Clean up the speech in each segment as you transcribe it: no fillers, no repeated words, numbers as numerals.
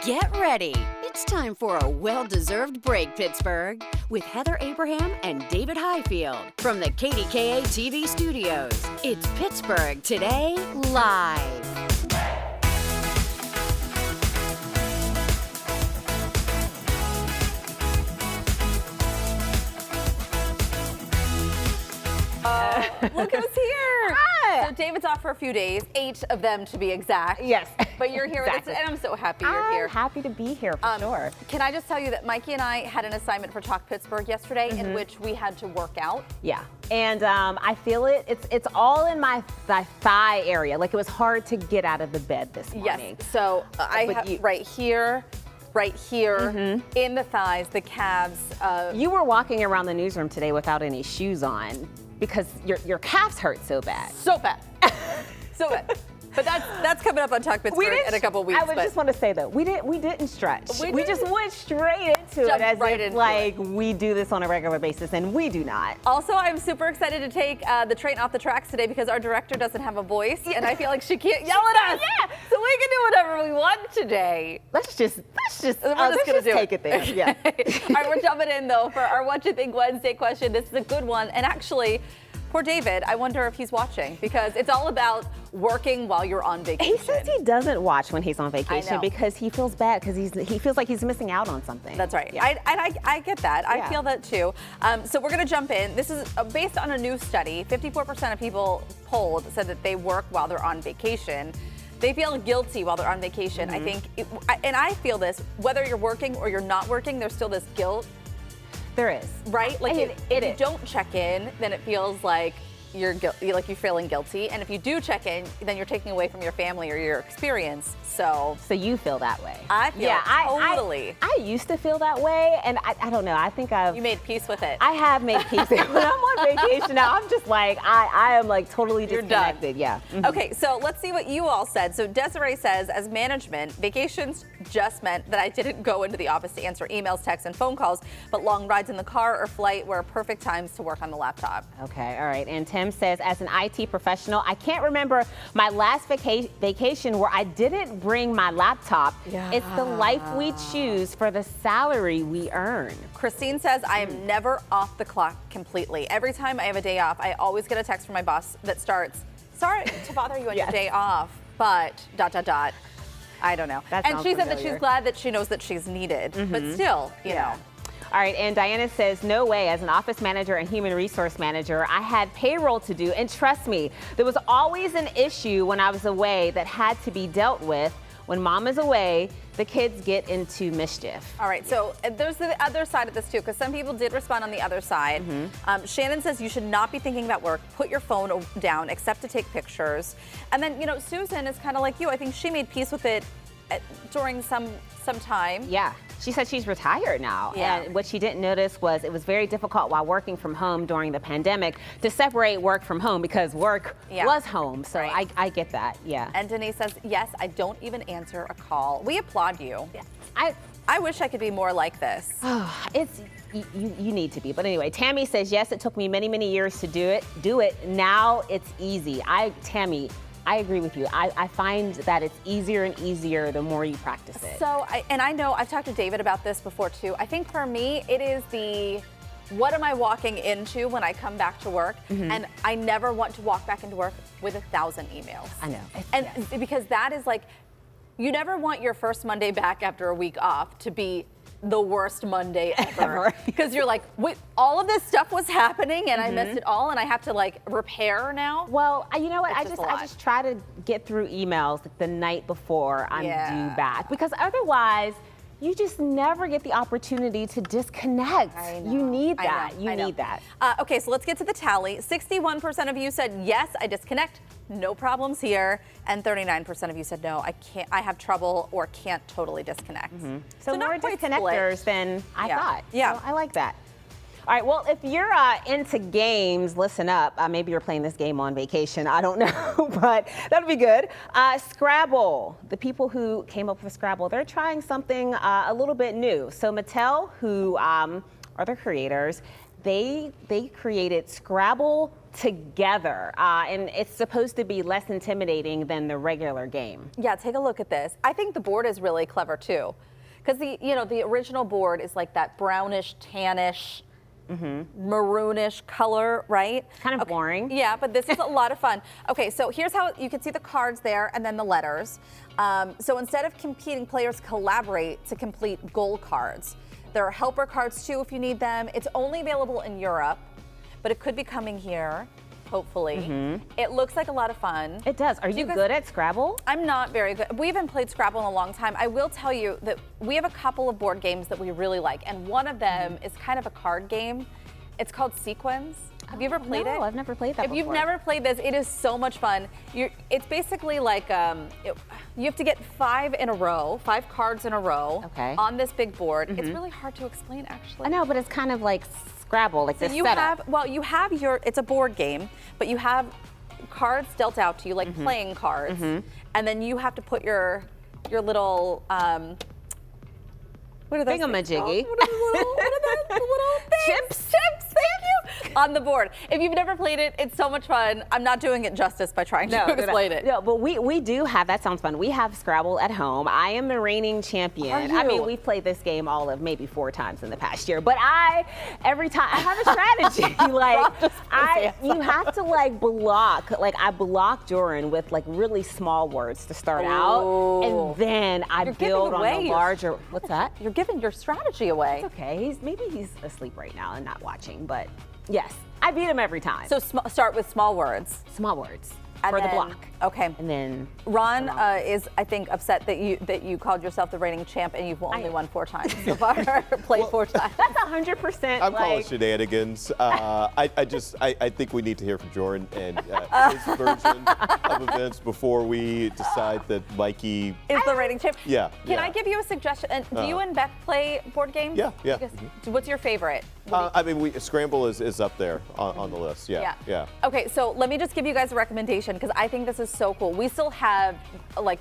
Get ready. It's time for a well-deserved break, Pittsburgh, with Heather Abraham and David Highfield from the KDKA TV studios. It's Pittsburgh Today Live. Look who's here! Hi. So David's off for a few days, 8 of them to be exact. Yes. But you're here Exactly. with us, and I'm so happy you're here. I'm happy to be here for sure. Can I just tell you that Mikey and I had an assignment for Talk Pittsburgh yesterday in which we had to work out. Yeah, and I feel it. It's all in my thigh area. Like it was hard to get out of the bed this morning. Yes. So I have right here, in the thighs, the calves. You were walking around the newsroom today without any shoes on because your calves hurt so bad. So bad. So bad. But that's coming up on Talk Pittsburgh in a couple weeks. I would just want to say though, we didn't stretch. We just went straight into Jumped it as right if into like we do this on a regular basis, and we do not. Also, I'm super excited to take the train off the tracks today because our director doesn't have a voice, and I feel like she can't yell at us. Yeah. So we can do whatever we want today. Let's just gonna do take it there. Yeah. All right, we're jumping in though for our What You Think Wednesday question. This is a good one, and actually, poor David, I wonder if he's watching because it's all about working while you're on vacation. He says he doesn't watch when he's on vacation know. because he feels bad because he feels like he's missing out on something. That's right. Yeah. I get that. Yeah. I feel that too. So we're going to jump in. This is based on a new study. 54% of people polled said that they work while they're on vacation. They feel guilty while they're on vacation. I think, and I feel this, whether you're working or you're not working, there's still this guilt. There is. Right? Like It if you is. don't check in, then it feels like you're feeling guilty. And if you do check in, then you're taking away from your family or your experience. So you feel that way. I feel totally. I used to feel that way, and I don't know. I think You made peace with it. I have made peace. When I'm on vacation now, I'm just like, I am like totally You're done. disconnected. Yeah. Okay, so let's see what you all said. So Desiree says, as management, vacations just meant that I didn't go into the office to answer emails, texts, and phone calls, but long rides in the car or flight were perfect times to work on the laptop. Okay, all right. And Tim says, as an IT professional, I can't remember my last vacation where I didn't bring my laptop. Yeah. It's the life we choose for the salary we earn. Christine says, I am never off the clock completely. Every time I have a day off, I always get a text from my boss that starts, sorry to bother you on your day off, but ... I don't know. And she said that she's glad that she knows that she's needed, but still, you know. All right, and Diana says, no way, as an office manager and human resource manager, I had payroll to do, and trust me, there was always an issue when I was away that had to be dealt with. When mom is away, the kids get into mischief. All right, so there's the other side of this too, because some people did respond on the other side. Shannon says you should not be thinking about work. Put your phone down, except to take pictures. And then, you know, Susan is kind of like you. I think she made peace with it during some time. Yeah, she said she's retired now. Yeah. And what she didn't notice was it was very difficult while working from home during the pandemic to separate work from home because work was home. So Right. I get that, yeah. And Denise says, yes, I don't even answer a call. We applaud you. Yeah. I wish I could be more like this. You need to be. But anyway, Tammy says, yes, it took me many, many years to do it. Now it's easy. Tammy, I agree with you. I find that it's easier and easier the more you practice it. So, I know I've talked to David about this before too. I think for me, it is what am I walking into when I come back to work? And I never want to walk back into work with 1,000 emails. I know. And because that is like, you never want your first Monday back after a week off to be the worst Monday ever. Because you're like, wait, all of this stuff was happening and I missed it all and I have to like repair now? Well, you know what? I It's just a lot. just try to get through emails the night before I'm due back, because otherwise you just never get the opportunity to disconnect. I know. You need that. I know. You need that. Okay, so let's get to the tally. 61% of you said yes, I disconnect, no problems here, and 39% of you said no, I have trouble or can't totally disconnect. So not more quite disconnectors split. than I thought. Yeah. So I like that. All right, well, if you're into games, listen up. Maybe you're playing this game on vacation. I don't know, but that'll be good. Scrabble, the people who came up with Scrabble, they're trying something a little bit new. So Mattel, who are the creators, they created Scrabble together, and it's supposed to be less intimidating than the regular game. Yeah, take a look at this. I think the board is really clever too, because the original board is like that brownish, tannish, maroonish color, right? Kind of boring. Yeah, but this is a lot of fun. Okay, so here's how you can see the cards there and then the letters. So instead of competing, players collaborate to complete goal cards. There are helper cards too if you need them. It's only available in Europe, but it could be coming here, hopefully. It looks like a lot of fun. It does. Are you good at Scrabble? I'm not very good. We haven't played Scrabble in a long time. I will tell you that we have a couple of board games that we really like, and one of them is kind of a card game. It's called Sequins. Have you ever played it? No, I've never played that before. If you've never played this, it is so much fun. It's basically like you have to get 5 cards in a row on this big board. It's really hard to explain, actually. I know, but it's kind of like Scrabble, like so the you setup. you have it's a board game, but you have cards dealt out to you, like playing cards, and then you have to put your little what are those thingamajiggy. What are the little things? Chips, thank you, on the board. If you've never played it, it's so much fun. I'm not doing it justice by trying to explain it. No, but we do have, that sounds fun. We have Scrabble at home. I am the reigning champion. Are you? I mean, we've played this game all of maybe 4 times in the past year, but every time I have a strategy. You have to block. I block Joran with really small words to start out, and then I build on the larger. What's that? You're giving your strategy away. It's okay. Maybe he's asleep right now and not watching, but yes, I beat him every time. So start with small words. Small words and for then, the block. Okay. And then Ron is, I think, upset that you called yourself the reigning champ and you've only won 4 times so far. Played 4 times. That's 100%. I'm calling shenanigans. I think we need to hear from Joran and his version of events before we decide that Mikey is the reigning champ. Yeah. Can I give you a suggestion? And do you and Beth play board games? Yeah. What's your favorite? I mean, Scramble is up there on the list. Yeah. Okay, so let me just give you guys a recommendation because I think this is so cool. We still have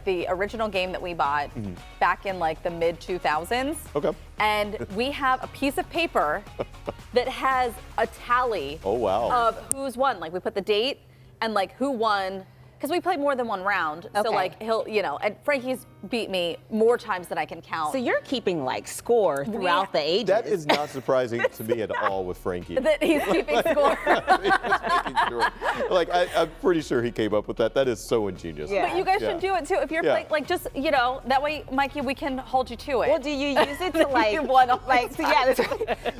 the original game that we bought back in the mid 2000s. Okay. And we have a piece of paper that has a tally of who's won. We put the date and who won. Because we played more than 1 round, so he'll, and Frankie's beat me more times than I can count. So you're keeping score throughout the ages. That is not surprising to me at all with Frankie. That he's keeping score. He's making sure. I'm pretty sure he came up with that. That is so ingenious. Yeah. But you guys should do it too. If you're playing, just that way, Mikey, we can hold you to it. Well, do you use it to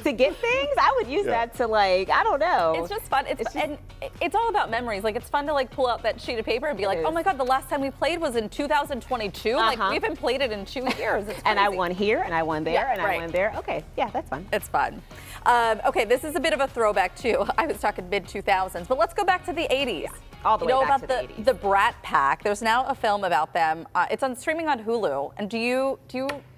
to get things? I would use that to I don't know. It's just fun. It's all about memories. It's fun to pull out that sheet of paper and be like, oh my God, the last time we played was in 2022. We haven't played it in 2 years. And I won here, and I won there, I won there. Okay, yeah, that's fun. It's fun. Okay, this is a bit of a throwback too. I was talking mid 2000s, but let's go back to the 80s. All the way back to the 80s. The Brat Pack. There's now a film about them. It's on streaming on Hulu. And do you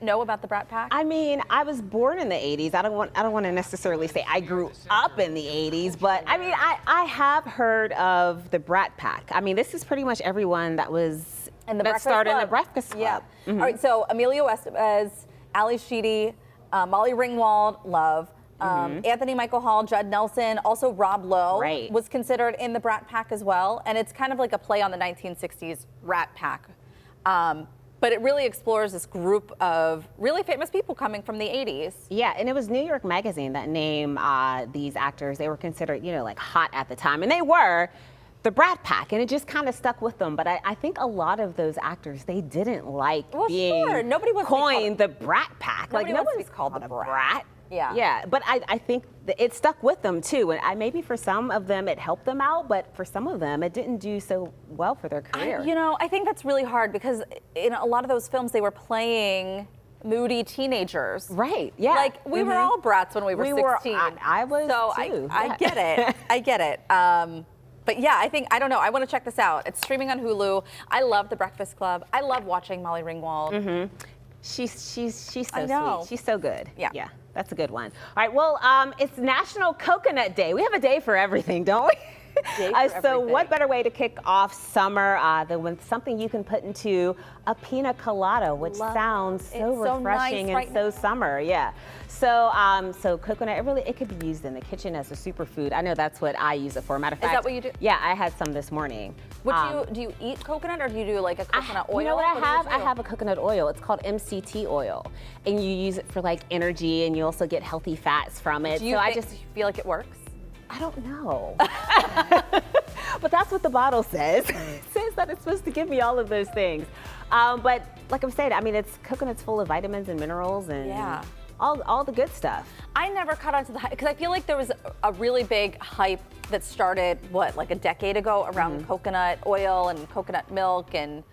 know about the Brat Pack? I mean, I was born in the 80s. I don't want to necessarily say I grew up in the 80s, but I mean, I have heard of the Brat Pack. I mean, this is pretty much everyone that was that started in the Breakfast Club. Yeah. All right. So Emilio Estevez, Ali Sheedy, Molly Ringwald, love. Anthony Michael Hall, Judd Nelson, also Rob Lowe was considered in the Brat Pack as well. And it's kind of like a play on the 1960s Rat Pack. But it really explores this group of really famous people coming from the 80s. Yeah, and it was New York Magazine that named these actors. They were considered, hot at the time. And they were the Brat Pack, and it just kind of stuck with them. But I think a lot of those actors, they didn't being Nobody was coined the Brat Pack. No one was called the Brat. Yeah, but I think it stuck with them too, and maybe for some of them it helped them out, but for some of them it didn't do so well for their career. I think that's really hard because in a lot of those films they were playing moody teenagers. Right. Yeah. We were all brats when we were 16. I was so too. I get it. I get it. But yeah, I don't know. I want to check this out. It's streaming on Hulu. I love The Breakfast Club. I love watching Molly Ringwald. She's so know. sweet. She's so good. Yeah. That's a good one. All right, well, it's National Coconut Day. We have a day for everything, don't we? day for So what everything. better way to kick off summer than with something you can put into a pina colada, which sounds so It's so refreshing nice and so summer. Yeah. So so coconut, it could be used in the kitchen as a superfood. I know that's what I use it for. Matter of fact, that what you do? Yeah, I had some this morning. Do you eat coconut or do you do like a coconut oil? You know what I have? do you I do? have a coconut oil. It's called MCT oil, and you use it for like energy, and you also get healthy fats from it. Do you so think- do you feel like it works? I don't know. But that's what the bottle says. It says that it's supposed to give me all of those things. But like I'm saying, I mean, coconut's full of vitamins and minerals and all the good stuff. I never caught on to the hype because I feel like there was a really big hype that started, like a decade ago around coconut oil and coconut milk and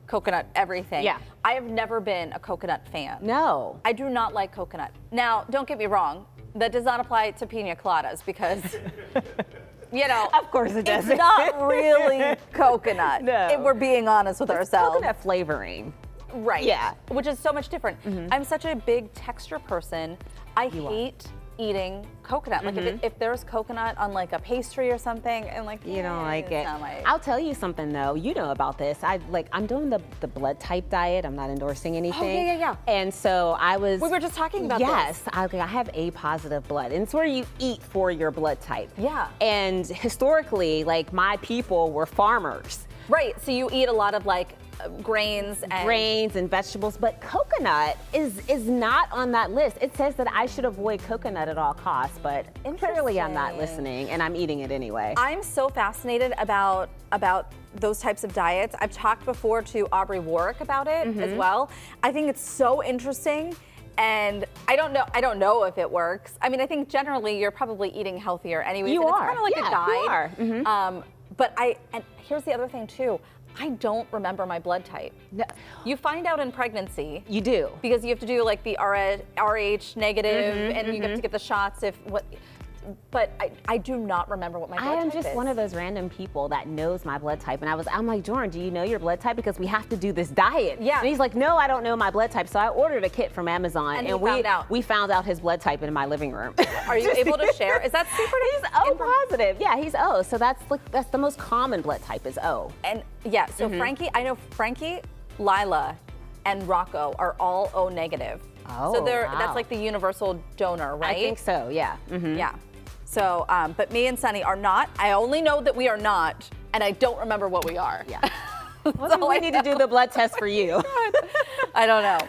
coconut everything. Yeah. I have never been a coconut fan. No. I do not like coconut. Now, don't get me wrong. That does not apply to pina coladas because, you know. Of course it doesn't. It's not really coconut. No. If we're being honest with ourselves. Coconut flavoring. Right. Yeah. Which is so much different. I'm such a big texture person. I hate eating coconut. Like if there's coconut on like a pastry or something, and like You don't like it's it. not my- I'll tell you something though. You know about this. I'm doing the blood type diet. I'm not endorsing anything. yeah. And so I was. We were just talking about yes, this. I have A positive blood, and it's where you eat for your blood type. Yeah. And historically, like my people were farmers. Right. So you eat a lot of like grains and Grains and vegetables, but coconut is not on that list. It says that I should avoid coconut at all costs, but clearly I'm not Interesting. listening, and I'm eating it anyway. I'm so fascinated about those types of diets. I've talked before to Aubrey Warwick about it as well. I think it's so interesting. And I don't know if it works. I mean, I think generally you're probably eating healthier anyways. You and are. It's kind of like Yeah, a guide. you are. But and here's the other thing too. I don't remember my blood type. No, You find out in pregnancy. you do. Because you have to do like the RH negative, and you have to get the shots but I do not remember what my blood I am type just is. one of those random people that knows my blood type. And I'm like, Jordan, do you know your blood type? Because we have to do this diet. Yeah. And he's like, no, I don't know my blood type. So I ordered a kit from Amazon. And he found out. we found out his blood type in my living room. Are you able to share? Is that super? He's O positive. Yeah, he's O. So that's the most common blood type is O. And yeah, so Frankie, I know Frankie, Lila, and Rocco are all O negative. Oh, so wow. that's like the universal donor, right? I think so, yeah. Yeah. So, but me and Sunny are not. I only know that we are not, and I don't remember what we are. Yeah. Well, we need to do the blood test for you. I don't know.